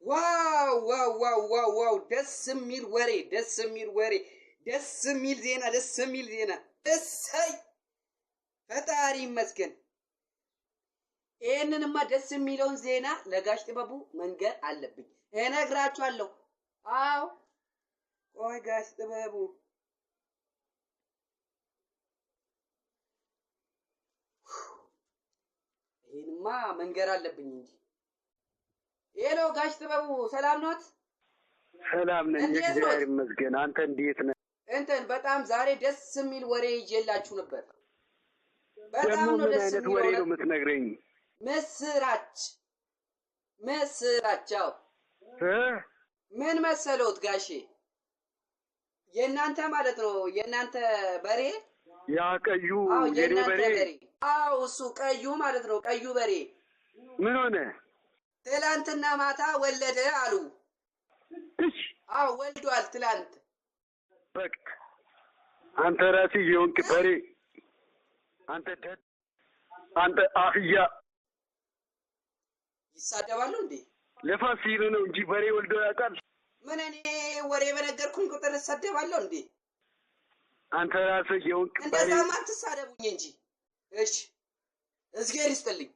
ዋው ዋው ዋው ዋው ዋው ደስ የሚል ወሬ ደስ የሚል ዜና እሰይ ፈጣሪ ይመስገን ይሄንንማ ደስ የሚለውን ዜና ለጋሽ ጥበቡ መንገር አለብኝ እነግራችኋለሁ አው ቆይ ጋሽ ጥበቡ ይሄንማ መንገር አለብኝ እንጂ ሄሎ ጋሽ ጥበቡ ሰላም ኖት ሰላም ነኝ እግዚአብሔር ይመስገን አንተ እንዴት ነህ እንትን በጣም ዛሬ ደስ የሚል ወሬ ይዤላችሁ ነበር በጣም ነው ደስ የሚል ወሬ ነው የምትነግረኝ መስራቻው ምን መሰሎት ጋሼ የናንተ ማለት ነው የናንተ በሬ ያ ቀዩ የኔ በሬ አው እሱ ቀዩ ማለት ነው ቀዩ በሬ ምን ሆነ ትላንትና ማታ ወለደ አሉ አው ወልዷል ትላንት በቃ አንተ ራስህ የሆንክ በሬ አንተ አህያ ይሳደባሉ እንዴ ለፋሲል ነው እንጂ በሬ ወልዶ ያውቃል ምን እኔ ወሬ በነገርኩኝ ቁጥር እሰደባለሁ እንዴ አንተ ራስህ የሆንክ በሬ እንደዛ ማትሳደቡኝ እንጂ እሺ እዝጌር ይስጥልኝ